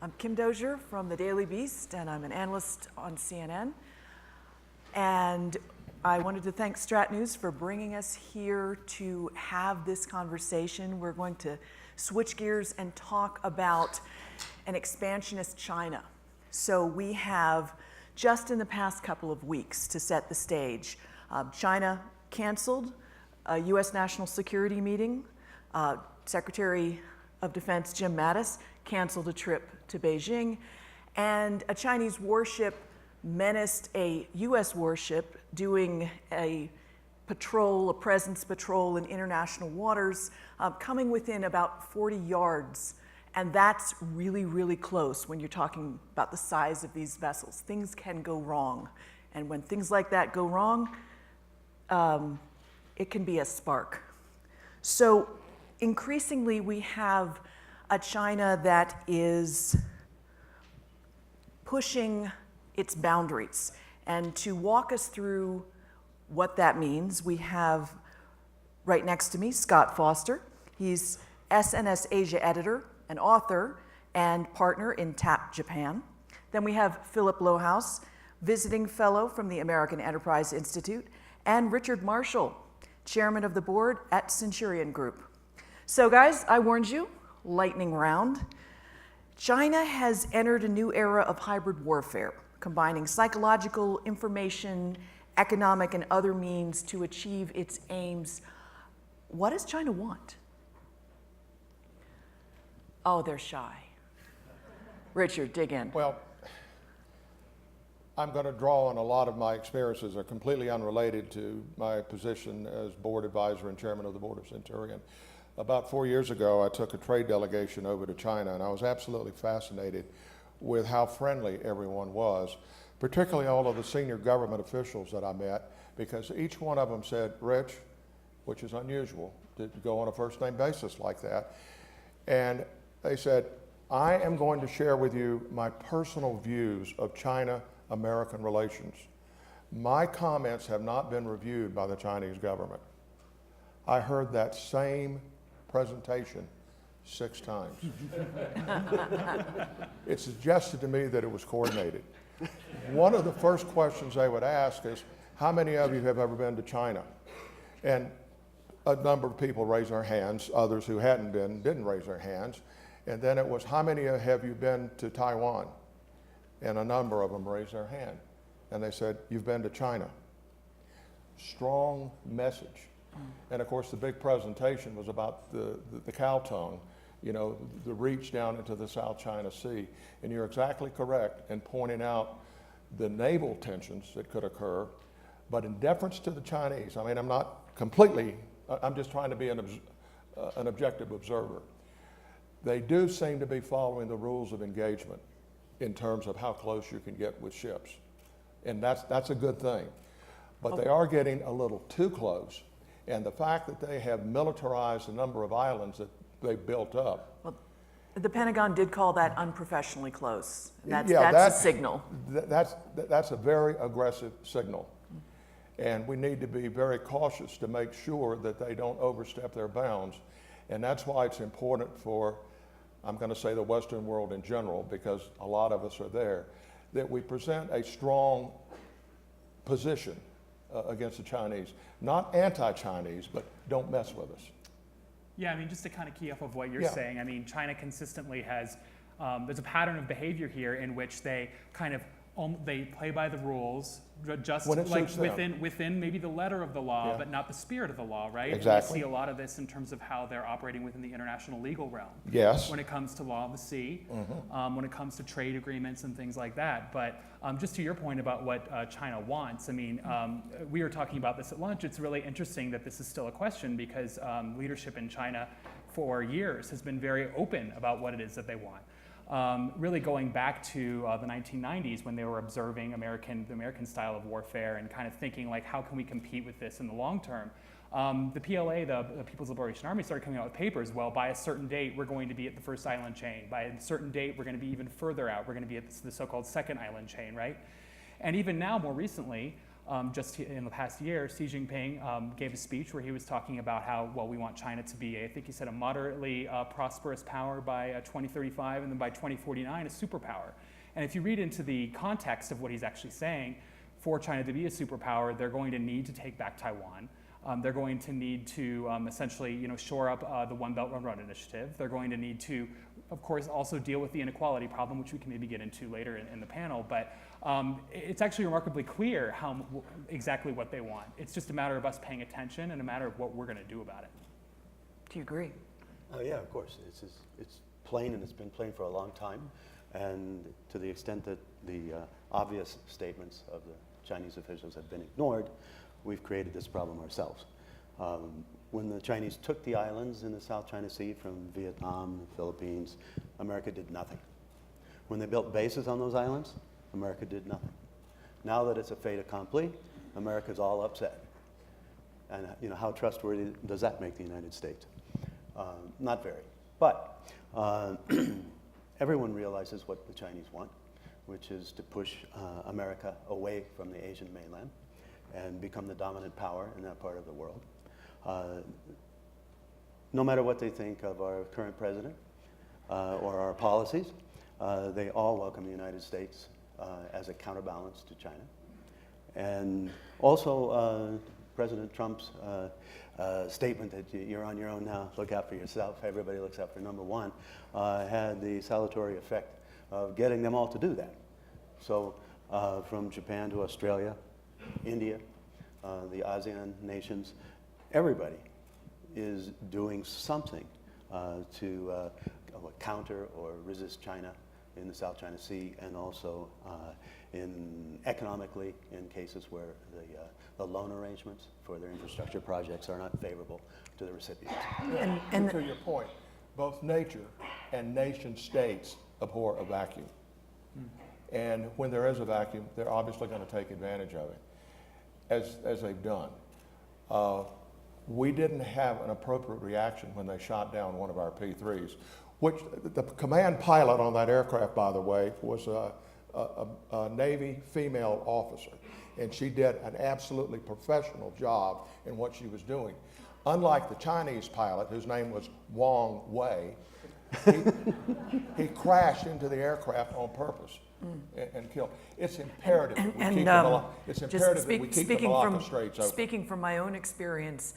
I'm Kim Dozier from the Daily Beast, and I'm an analyst on CNN. And I wanted to thank Strat News for bringing us here to have this conversation. We're going to switch gears and talk about an expansionist China. So we have, just in the past couple of weeks, to set the stage, China canceled a U.S. national security meeting. Secretary of Defense Jim Mattis canceled a trip to Beijing, and a Chinese warship menaced a U.S. warship doing a presence patrol in international waters, coming within about 40 yards. And that's really, really close when you're talking about the size of these vessels. Things can go wrong. And when things like that go wrong, it can be a spark. So increasingly, we have a China that is pushing its boundaries. And to walk us through what that means, we have right next to me Scott Foster. He's SNS Asia editor, an author, and partner in TAP Japan. Then we have Phillip Lohaus, visiting fellow from the American Enterprise Institute, and Richard Marshall, chairman of the board at Cinturion Group. So guys, I warned you, lightning round. China has entered a new era of hybrid warfare, combining psychological, information, economic, and other means to achieve its aims. What does China want? Oh, they're shy. Richard, dig in. Well, I'm going to draw on a lot of my experiences that are completely unrelated to my position as board advisor and chairman of the board of Cinturion. About 4 years ago, I took a trade delegation over to China, and I was absolutely fascinated with how friendly everyone was, particularly all of the senior government officials that I met, because each one of them said, Rich, which is unusual to go on a first name basis like that, and they said, I am going to share with you my personal views of China-American relations. My comments have not been reviewed by the Chinese government. I heard that same presentation 6 times. It suggested to me that it was coordinated. One of the first questions they would ask is, how many of you have ever been to China? And a number of people raised their hands. Others who hadn't been didn't raise their hands. And then it was, how many have you been to Taiwan? And a number of them raised their hand. And they said, you've been to China. Strong message. And of course, the big presentation was about the cow tongue, you know, the reach down into the South China Sea. And you're exactly correct in pointing out the naval tensions that could occur, but in deference to the Chinese. I mean, I'm not completely, I'm just trying to be an objective observer. They do seem to be following the rules of engagement in terms of how close you can get with ships. And that's a good thing. But they are getting a little too close. And the fact that they have militarized a number of islands that they've built up. Well, the Pentagon did call that unprofessionally close. That's a signal. That's a very aggressive signal. And we need to be very cautious to make sure that they don't overstep their bounds. And that's why it's important for, I'm going to say the Western world in general, because a lot of us are there, that we present a strong position against the Chinese. Not anti-Chinese, but don't mess with us. Yeah, I mean, just to kind of key off of what you're saying, I mean, China consistently has, there's a pattern of behavior here in which they kind of, they play by the rules, just like within maybe the letter of the law, but not the spirit of the law, right? Exactly. And we see a lot of this in terms of how they're operating within the international legal realm. Yes. When it comes to law of the sea, when it comes to trade agreements and things like that. But just to your point about what China wants, I mean, we were talking about this at lunch. It's really interesting that this is still a question because leadership in China for years has been very open about what it is that they want. Really going back to the 1990s when they were observing the American style of warfare and kind of thinking like, how can we compete with this in the long term? The PLA, the People's Liberation Army, started coming out with papers. Well, by a certain date, we're going to be at the first island chain. By a certain date, we're going to be even further out. We're going to be at the so-called second island chain, right? And even now, more recently, just in the past year, Xi Jinping gave a speech where he was talking about how, well, we want China to be, I think he said, a moderately prosperous power by 2035, and then by 2049, a superpower. And if you read into the context of what he's actually saying, for China to be a superpower, they're going to need to take back Taiwan. They're going to need to essentially, shore up the One Belt One Road initiative. They're going to need to, of course, also deal with the inequality problem, which we can maybe get into later in the panel. But it's actually remarkably clear exactly what they want. It's just a matter of us paying attention and a matter of what we're going to do about it. Do you agree? Yeah, of course. It's plain, and it's been plain for a long time. And to the extent that the obvious statements of the Chinese officials have been ignored, we've created this problem ourselves. When the Chinese took the islands in the South China Sea from Vietnam, the Philippines, America did nothing. When they built bases on those islands, America did nothing. Now that it's a fait accompli, America's all upset. And how trustworthy does that make the United States? Not very. But everyone realizes what the Chinese want, which is to push America away from the Asian mainland and become the dominant power in that part of the world. No matter what they think of our current president or our policies, they all welcome the United States as a counterbalance to China. And also President Trump's statement that you're on your own now, look out for yourself, everybody looks out for number one, had the salutary effect of getting them all to do that. So from Japan to Australia, India, the ASEAN nations, everybody is doing something to counter or resist China in the South China Sea, and also economically in cases where the loan arrangements for their infrastructure projects are not favorable to the recipients. And to your point, both nature and nation states abhor a vacuum. And when there is a vacuum, they're obviously going to take advantage of it, as they've done. We didn't have an appropriate reaction when they shot down one of our P-3s, which the command pilot on that aircraft, by the way, was a Navy female officer, and she did an absolutely professional job in what she was doing. Unlike the Chinese pilot, whose name was Wang Wei, he crashed into the aircraft on purpose and killed. It's imperative that we keep the Malacca Straits open. Speaking from my own experience,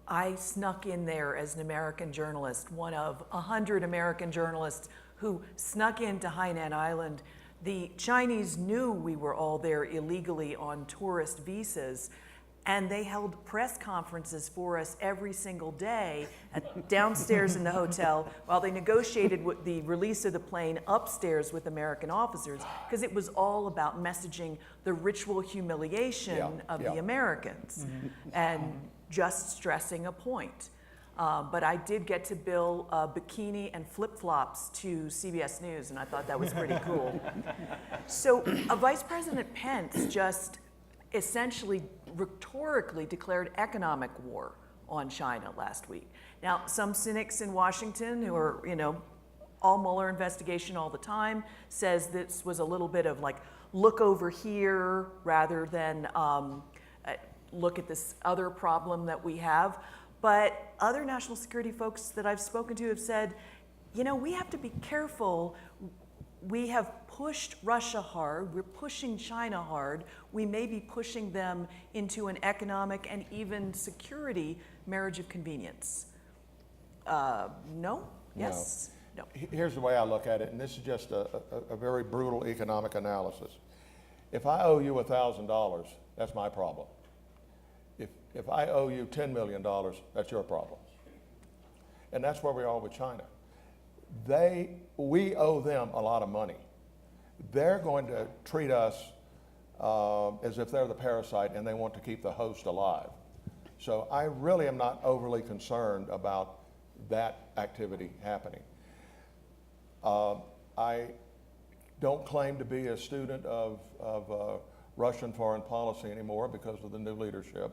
I snuck in there as an American journalist, one of 100 American journalists who snuck into Hainan Island. The Chinese knew we were all there illegally on tourist visas, and they held press conferences for us every single day downstairs in the hotel while they negotiated the release of the plane upstairs with American officers, because it was all about messaging the ritual humiliation of the Americans and just stressing a point. But I did get to bill bikini and flip-flops to CBS News, and I thought that was pretty cool. So Vice President Pence just essentially rhetorically declared economic war on China last week. Now, some cynics in Washington who are, all Mueller investigation all the time, says this was a little bit of like, look over here rather than look at this other problem that we have. But other national security folks that I've spoken to have said, we have to be careful. We have pushed Russia hard, we're pushing China hard, we may be pushing them into an economic and even security marriage of convenience. No? Yes? No. Here's the way I look at it, and this is just a very brutal economic analysis. If I owe you $1,000, that's my problem. If I owe you $10 million, that's your problem. And that's where we are with China. We owe them a lot of money. They're going to treat us as if they're the parasite and they want to keep the host alive. So I really am not overly concerned about that activity happening. I don't claim to be a student of Russian foreign policy anymore because of the new leadership,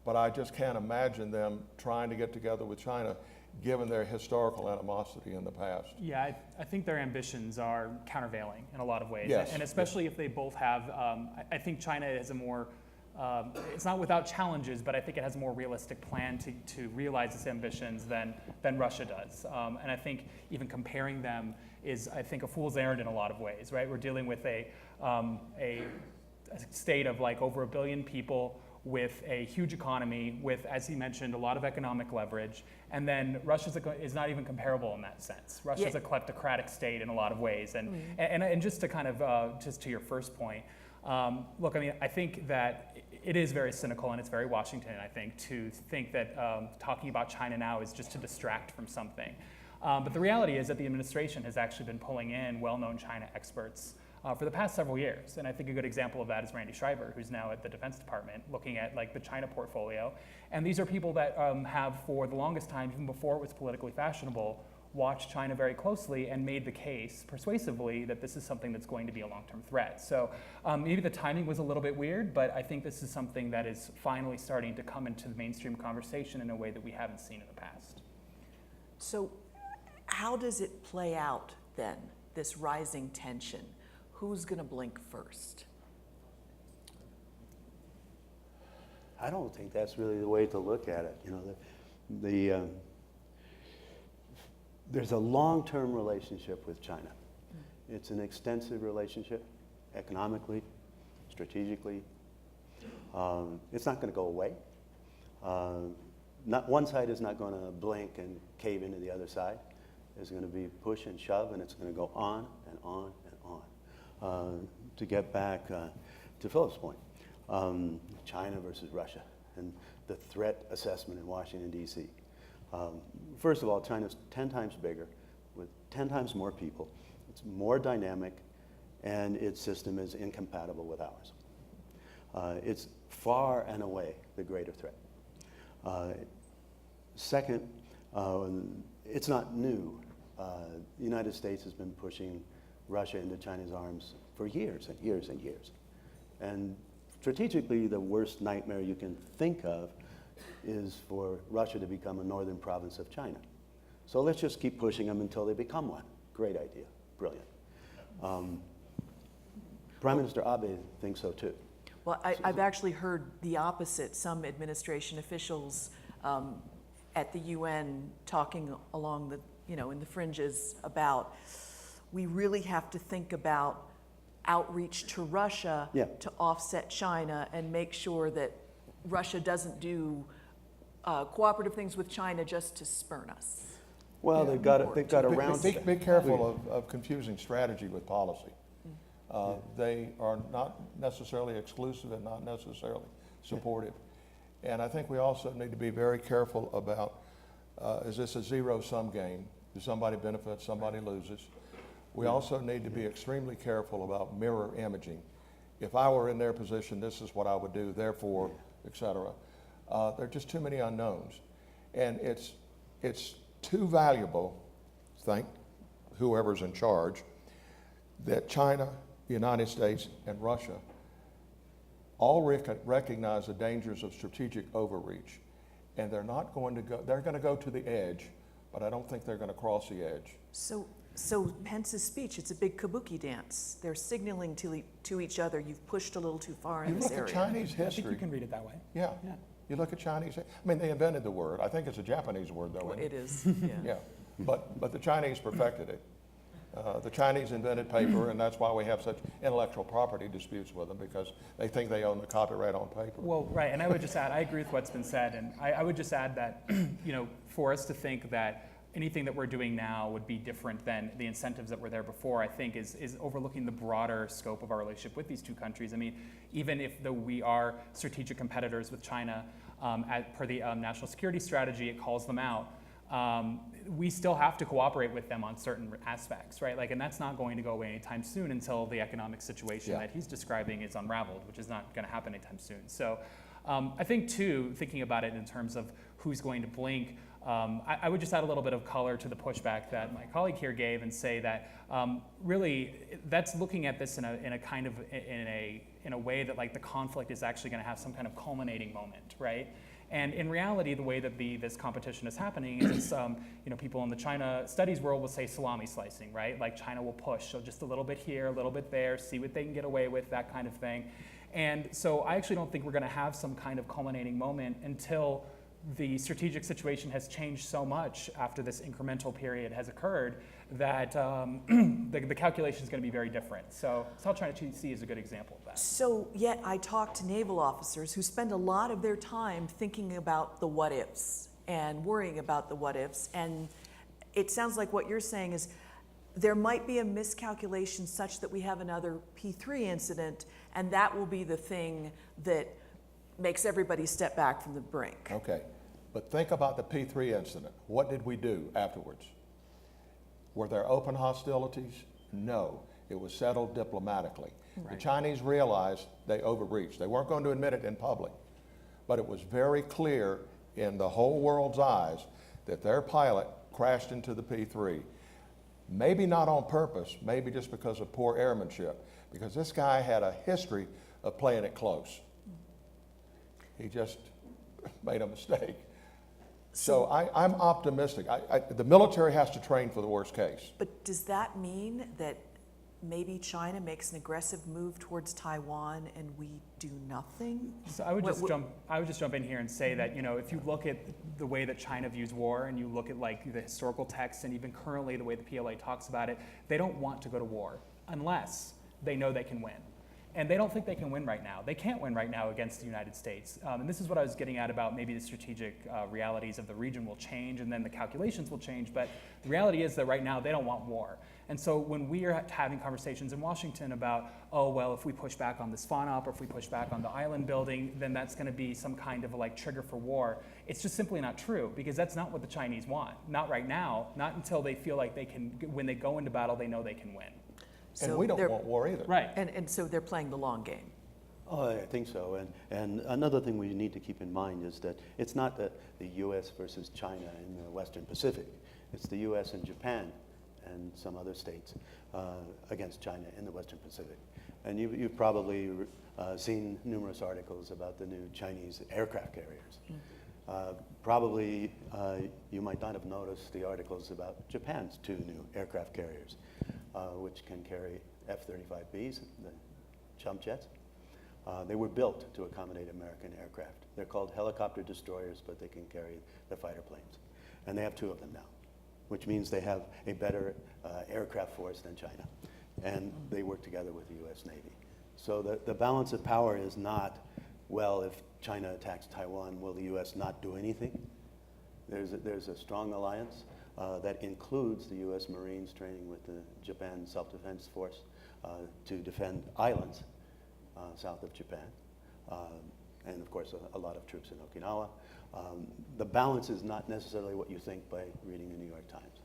but I just can't imagine them trying to get together with China given their historical animosity in the past. Yeah, I think their ambitions are countervailing in a lot of ways. Yes. And especially if they both have, I think China has a more, it's not without challenges, but I think it has a more realistic plan to realize its ambitions than Russia does. And I think even comparing them is, I think, a fool's errand in a lot of ways, right? We're dealing with a state of like over 1 billion people with a huge economy, with, as he mentioned, a lot of economic leverage. And then Russia is not even comparable in that sense. Russia's a kleptocratic state in a lot of ways. And just to kind of, just to your first point, look, I mean, I think that it is very cynical and it's very Washington, I think, to think that talking about China now is just to distract from something. But the reality is that the administration has actually been pulling in well-known China experts for the past several years. And I think a good example of that is Randy Schreiber, who's now at the Defense Department looking at like the China portfolio. And these are people that have, for the longest time, even before it was politically fashionable, watched China very closely and made the case persuasively that this is something that's going to be a long-term threat. So maybe the timing was a little bit weird, but I think this is something that is finally starting to come into the mainstream conversation in a way that we haven't seen in the past. So how does it play out then, this rising tension? Who's going to blink first? I don't think that's really the way to look at it. You know, there's a long-term relationship with China. It's an extensive relationship, economically, strategically. It's not going to go away. Not one side is not going to blink and cave into the other side. There's going to be push and shove, and it's going to go on and on and on. To get back to Philip's point, China versus Russia and the threat assessment in Washington, D.C. First of all, China's 10 times bigger with 10 times more people. It's more dynamic, and its system is incompatible with ours. It's far and away the greater threat. Second, it's not new. The United States has been pushing Russia into China's arms for years and years and years. And strategically, the worst nightmare you can think of is for Russia to become a northern province of China. So let's just keep pushing them until they become one. Great idea, brilliant. Prime Minister Abe thinks so too. Well, I've actually heard the opposite. Some administration officials at the UN talking along the, in the fringes about we really have to think about outreach to Russia to offset China and make sure that Russia doesn't do cooperative things with China just to spurn us. Well, they've got around. Be careful of confusing strategy with policy. They are not necessarily exclusive and not necessarily supportive. And I think we also need to be very careful about, is this a zero-sum game? Does somebody benefit, somebody loses? We also need to be extremely careful about mirror imaging. If I were in their position, this is what I would do, therefore, et cetera. There are just too many unknowns. And it's too valuable, thank whoever's in charge, that China, the United States, and Russia all recognize the dangers of strategic overreach. And they're not going to go, they're going to go to the edge, but I don't think they're going to cross the edge. So Pence's speech, it's a big kabuki dance. They're signaling to each other, you've pushed a little too far in this area. You look at Chinese history. I think you can read it that way. Yeah. You look at Chinese, I mean, they invented the word. I think it's a Japanese word, though. Well, it is, Yeah, but the Chinese perfected it. The Chinese invented paper, and that's why we have such intellectual property disputes with them, because they think they own the copyright on paper. Well, right, and I would just add, I agree with what's been said, and I would just add that, for us to think that anything that we're doing now would be different than the incentives that were there before, I think is overlooking the broader scope of our relationship with these two countries. I mean, even if though we are strategic competitors with China, per the national security strategy, it calls them out. We still have to cooperate with them on certain aspects, right? Like, and that's not going to go away anytime soon until the economic situation that he's describing is unraveled, which is not going to happen anytime soon. So I think, too, thinking about it in terms of who's going to blink, I would just add a little bit of color to the pushback that my colleague here gave and say that really that's looking at this in a way that like the conflict is actually going to have some kind of culminating moment, right? And in reality, the way that this competition is happening is it's, people in the China studies world will say salami slicing, right? Like China will push, so just a little bit here, a little bit there, see what they can get away with, that kind of thing. And so I actually don't think we're going to have some kind of culminating moment until the strategic situation has changed so much after this incremental period has occurred that the calculation is going to be very different. So South China Sea is a good example of that. So yet I talk to naval officers who spend a lot of their time thinking about the what ifs and worrying about the what ifs. And it sounds like what you're saying is there might be a miscalculation such that we have another P3 incident, and that will be the thing that makes everybody step back from the brink. Okay, but think about the P3 incident. What did we do afterwards? Were there open hostilities? No, it was settled diplomatically. Right. The Chinese realized they overreached. They weren't going to admit it in public, but it was very clear in the whole world's eyes that their pilot crashed into the P3. Maybe not on purpose, maybe just because of poor airmanship, because this guy had a history of playing it close. He just made a mistake. So I'm optimistic. The military has to train for the worst case. But does that mean that maybe China makes an aggressive move towards Taiwan and we do nothing? So I would just jump in here and say that, if you look at the way that China views war and you look at like the historical texts and even currently the way the PLA talks about it, they don't want to go to war unless they know they can win. And they don't think they can win right now. They can't win right now against the United States. And this is what I was getting at about maybe the strategic realities of the region will change and then the calculations will change. But the reality is that right now they don't want war. And so when we are having conversations in Washington about, oh, well, if we push back on this FONOP or if we push back on the island building, then that's going to be some kind of like trigger for war. It's just simply not true because that's not what the Chinese want. Not right now, not until they feel like they can, when they go into battle, they know they can win. And we don't want war either. Right. And so they're playing the long game. Oh, I think so. And another thing we need to keep in mind is that it's not the U.S. versus China in the Western Pacific. It's the U.S. and Japan and some other states against China in the Western Pacific. And you've probably seen numerous articles about the new Chinese aircraft carriers. Probably you might not have noticed the articles about Japan's 2 new aircraft carriers, which can carry F-35Bs, the chump jets. They were built to accommodate American aircraft. They're called helicopter destroyers, but they can carry the fighter planes. And they have 2 of them now, which means they have a better aircraft force than China. And they work together with the U.S. Navy. So the balance of power is not, well, if China attacks Taiwan, will the U.S. not do anything? There's a strong alliance that includes the U.S. Marines training with the Japan Self-Defense Force to defend islands south of Japan. And of course, a lot of troops in Okinawa. The balance is not necessarily what you think by reading the New York Times.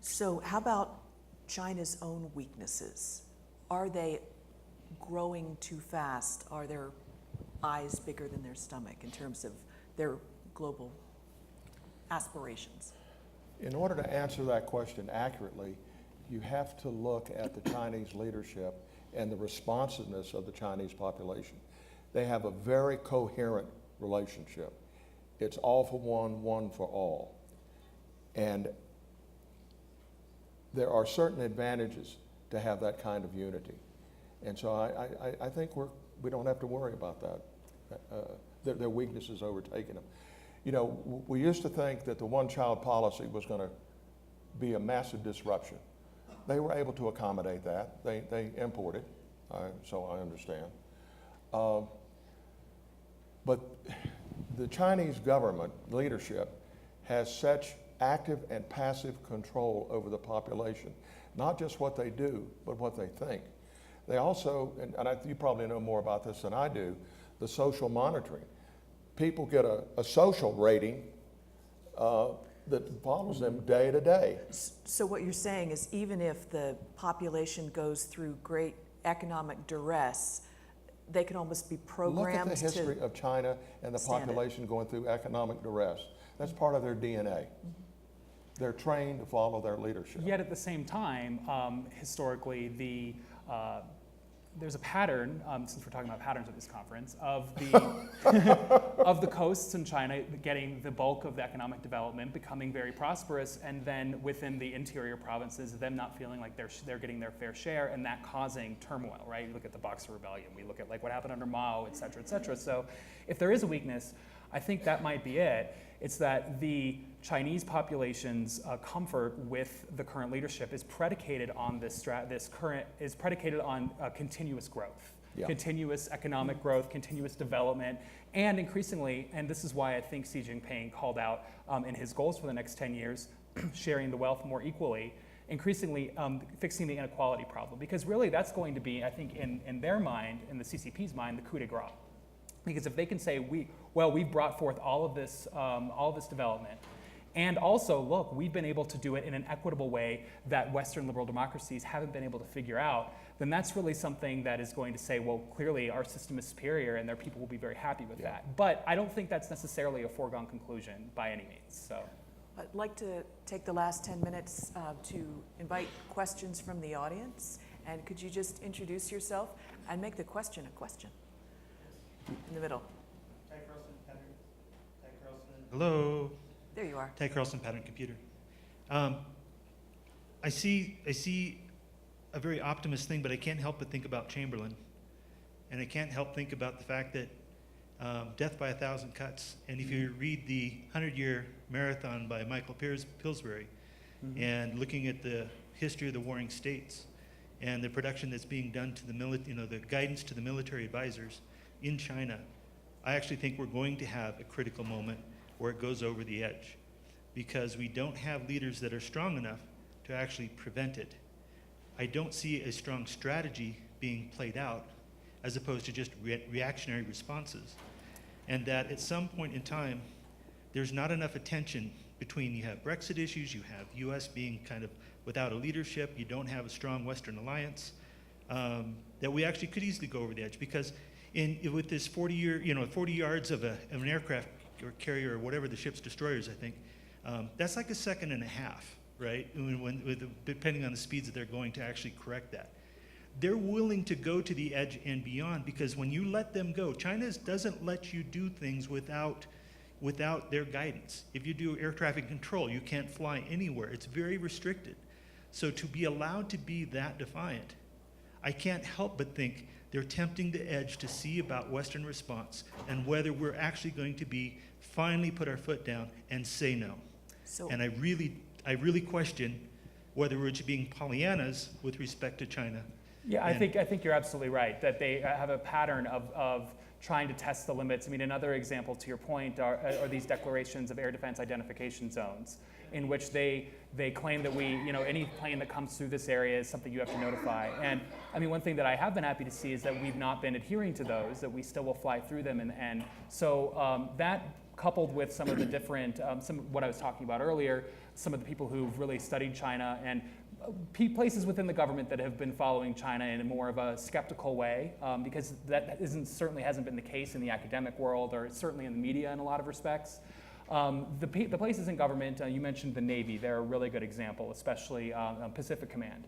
So how about China's own weaknesses? Are they growing too fast? Are their eyes bigger than their stomach in terms of their global aspirations? In order to answer that question accurately, you have to look at the Chinese leadership and the responsiveness of the Chinese population. They have a very coherent relationship. It's all for one, one for all. And there are certain advantages to have that kind of unity. And so I think we don't have to worry about that. Their weaknesses overtaking them. You know, we used to think that the one-child policy was going to be a massive disruption. They were able to accommodate that. They imported, so I understand. But the Chinese government leadership has such active and passive control over the population, not just what they do, but what they think. They also, you probably know more about this than I do, the social monitoring. People get a social rating that follows them day to day. So what you're saying is even if the population goes through great economic duress, they can almost be programmed to... Look at the history of China and the population going through economic duress. That's part of their DNA. Mm-hmm. They're trained to follow their leadership. Yet at the same time, historically, the there's a pattern, since we're talking about patterns at this conference, of the of the coasts in China getting the bulk of the economic development, becoming very prosperous, and then within the interior provinces, them not feeling like they're getting their fair share, and that causing turmoil, right? You look at the Boxer Rebellion, we look at like what happened under Mao, et cetera, et cetera. So if there is a weakness, I think that might be it. It's that the Chinese population's comfort with the current leadership is predicated on continuous growth, continuous economic growth, continuous development, and increasingly, and this is why I think Xi Jinping called out in his goals for the next 10 years, sharing the wealth more equally, increasingly fixing the inequality problem, because really that's going to be, I think, in their mind, in the CCP's mind, the coup de grace. Because if they can say, we've brought forth all of this development, and also, look, we've been able to do it in an equitable way that Western liberal democracies haven't been able to figure out, then that's really something that is going to say, well, clearly our system is superior and their people will be very happy with that. But I don't think that's necessarily a foregone conclusion by any means. So I'd like to take the last 10 minutes to invite questions from the audience. And could you just introduce yourself and make the question a question? In the middle. Hello. There you are. Ty Carlson, Pattern Computer. I see a very optimist thing, but I can't help but think about Chamberlain. And I can't help think about the fact that death by 1,000 cuts. And if you read the 100-year marathon by Michael Pillsbury, and looking at the history of the warring states and the production that's being done to the guidance to the military advisors in China, I actually think we're going to have a critical moment where it goes over the edge, because we don't have leaders that are strong enough to actually prevent it. I don't see a strong strategy being played out as opposed to just reactionary responses. And that at some point in time, there's not enough attention between, you have Brexit issues, you have US being kind of without a leadership, you don't have a strong Western alliance, that we actually could easily go over the edge. Because with this 40 yards of an aircraft or carrier or whatever, the ship's destroyers, I think, that's like a second and a half, right? Depending on the speeds that they're going to actually correct that. They're willing to go to the edge and beyond, because when you let them go, China doesn't let you do things without their guidance. If you do air traffic control, you can't fly anywhere. It's very restricted. So to be allowed to be that defiant, I can't help but think they're tempting the edge to see about Western response and whether we're actually going to finally put our foot down and say no. And I really question whether we're just being Pollyannas with respect to China. yeah, I think you're absolutely right, that they have a pattern of trying to test the limits. I mean, another example to your point are these declarations of air defense identification zones, in which they claim that any plane that comes through this area is something you have to notify. And I mean, one thing that I have been happy to see is that we've not been adhering to those, that we still will fly through them. And so that coupled with some of the different, what I was talking about earlier, some of the people who've really studied China and places within the government that have been following China in a more of a skeptical way, because that certainly hasn't been the case in the academic world, or certainly in the media in a lot of respects. The places in government, you mentioned the Navy, they're a really good example, especially Pacific Command.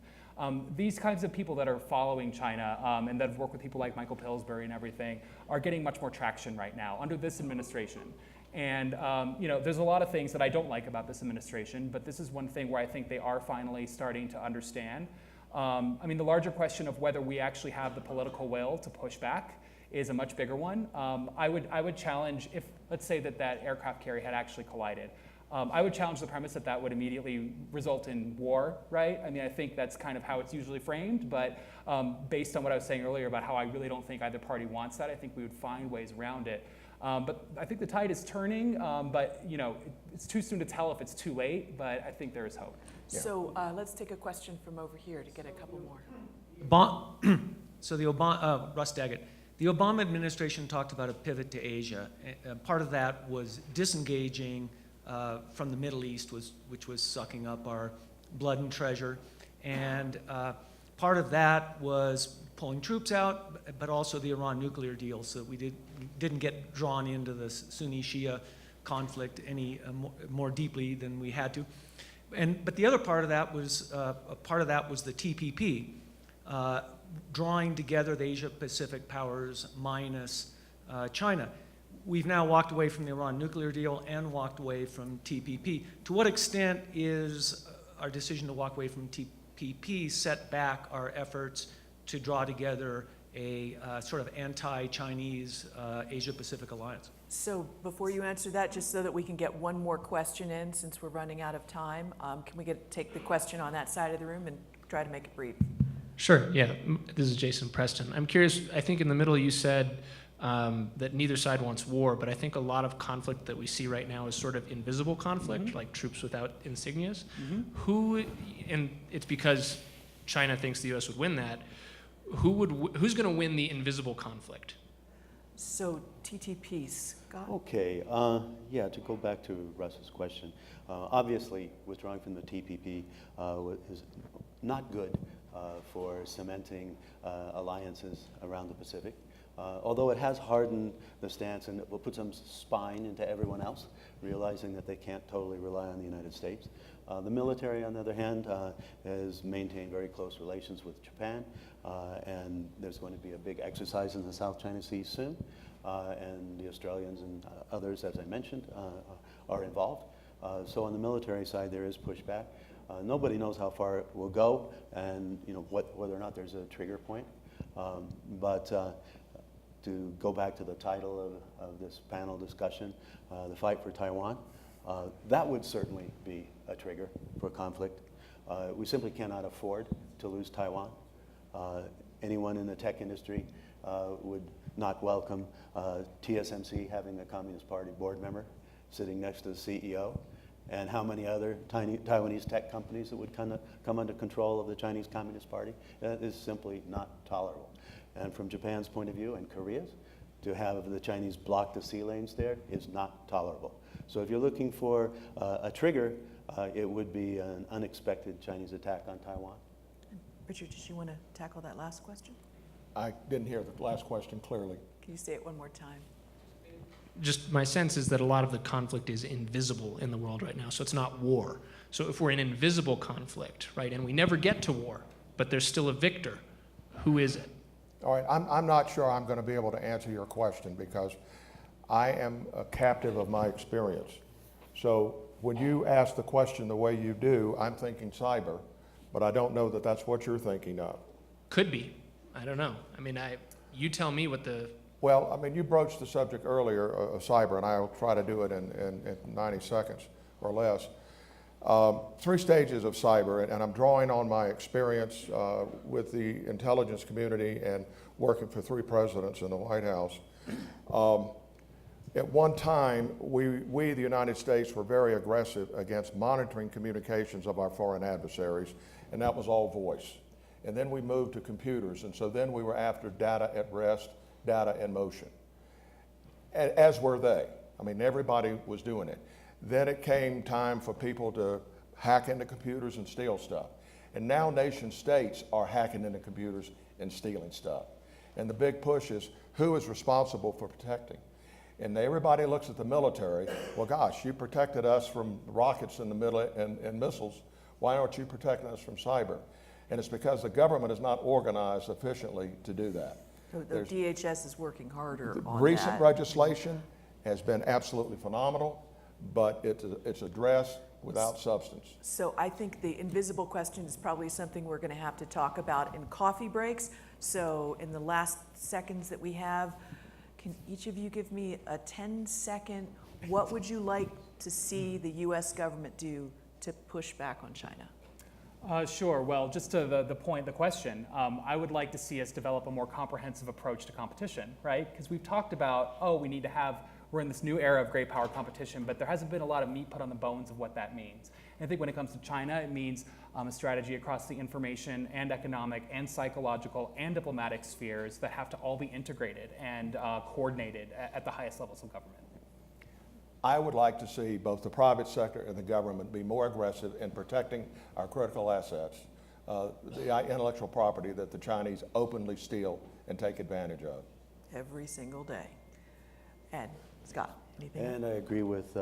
These kinds of people that are following China and that have worked with people like Michael Pillsbury and everything are getting much more traction right now under this administration. And there's a lot of things that I don't like about this administration, but this is one thing where I think they are finally starting to understand. I mean, the larger question of whether we actually have the political will to push back is a much bigger one. I would challenge, if let's say that aircraft carrier had actually collided, I would challenge the premise that would immediately result in war, right? I mean, I think that's kind of how it's usually framed, but based on what I was saying earlier about how I really don't think either party wants that, I think we would find ways around it. But I think the tide is turning, but it's too soon to tell if it's too late, but I think there is hope. Yeah. So let's take a question from over here to get a couple more. So the Obama, Russ Daggett, the Obama administration talked about a pivot to Asia. Part of that was disengaging from the Middle East, which was sucking up our blood and treasure. And part of that was pulling troops out, but also the Iran nuclear deal, so that we didn't get drawn into the Sunni-Shia conflict any more deeply than we had to. But the other part of that was the TPP. drawing together the Asia-Pacific powers minus China. We've now walked away from the Iran nuclear deal and walked away from TPP. To what extent is our decision to walk away from TPP set back our efforts to draw together a sort of anti-Chinese Asia-Pacific alliance? So before you answer that, just so that we can get one more question in, since we're running out of time, can we take the question on that side of the room and try to make it brief? Sure, yeah. This is Jason Preston. I'm curious, I think in the middle you said that neither side wants war, but I think a lot of conflict that we see right now is sort of invisible conflict, like troops without insignias. Who, and it's because China thinks the US would win that, who's going to win the invisible conflict? So TTP, Scott? Okay, yeah, to go back to Russ's question, obviously withdrawing from the TPP is not good for cementing alliances around the Pacific. Although it has hardened the stance and it will put some spine into everyone else, realizing that they can't totally rely on the United States. The military, on the other hand, has maintained very close relations with Japan, and there's going to be a big exercise in the South China Sea soon, and the Australians and others, as I mentioned, are involved. So on the military side, there is pushback. Nobody knows how far it will go, and whether or not there's a trigger point. To go back to the title of this panel discussion, the fight for Taiwan, that would certainly be a trigger for conflict. We simply cannot afford to lose Taiwan. Anyone in the tech industry would not welcome TSMC having a Communist Party board member sitting next to the CEO, and how many other Taiwanese tech companies that would come under control of the Chinese Communist Party. That is simply not tolerable. And from Japan's point of view and Korea's, to have the Chinese block the sea lanes there is not tolerable. So if you're looking for a trigger, it would be an unexpected Chinese attack on Taiwan. Richard, did you want to tackle that last question? I didn't hear the last question clearly. Can you say it one more time? Just my sense is that a lot of the conflict is invisible in the world right now, so it's not war. So if we're in invisible conflict, right, and we never get to war, but there's still a victor, who is it? All right, I'm not sure I'm going to be able to answer your question because I am a captive of my experience. So when you ask the question the way you do, I'm thinking cyber, but I don't know that that's what you're thinking of. Could be. I don't know. I mean, you tell me what the... Well, I mean, you broached the subject earlier of cyber, and I'll try to do it in 90 seconds or less. 3 stages of cyber, and I'm drawing on my experience with the intelligence community and working for 3 presidents in the White House. At one time, we, the United States, were very aggressive against monitoring communications of our foreign adversaries, and that was all voice. And then we moved to computers, and so then we were after data at rest, data in motion, as were they. I mean, everybody was doing it. Then it came time for people to hack into computers and steal stuff. And now nation states are hacking into computers and stealing stuff. And the big push is who is responsible for protecting? And everybody looks at the military. Well, gosh, you protected us from rockets in the middle and missiles. Why aren't you protecting us from cyber? And it's because the government is not organized efficiently to do that. The DHS is working harder on Recent that. legislation has been absolutely phenomenal, but it's addressed without substance. So I think the invisible question is probably something we're going to have to talk about in coffee breaks. So in the last seconds that we have, can each of you give me a 10-second, what would you like to see the U.S. government do to push back on China? Sure. Well, just to the point, the question, I would like to see us develop a more comprehensive approach to competition, right? Because we've talked about, we're in this new era of great power competition, but there hasn't been a lot of meat put on the bones of what that means. And I think when it comes to China, it means a strategy across the information and economic and psychological and diplomatic spheres that have to all be integrated and coordinated at the highest levels of government. I would like to see both the private sector and the government be more aggressive in protecting our critical assets, the intellectual property that the Chinese openly steal and take advantage of. Every single day. Ed, Scott, anything? And I agree with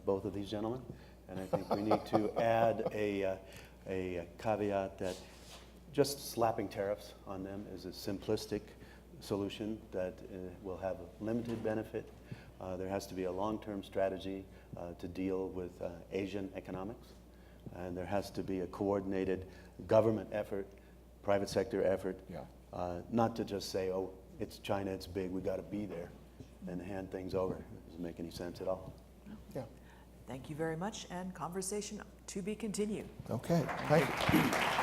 both of these gentlemen. And I think we need to add a caveat that just slapping tariffs on them is a simplistic solution that will have a limited benefit. There has to be a long-term strategy to deal with Asian economics, and there has to be a coordinated government effort, private sector effort, not to just say, oh, it's China, it's big, we got to be there, and hand things over. It doesn't make any sense at all. Yeah. Thank you very much, and conversation to be continued. Okay, thank you.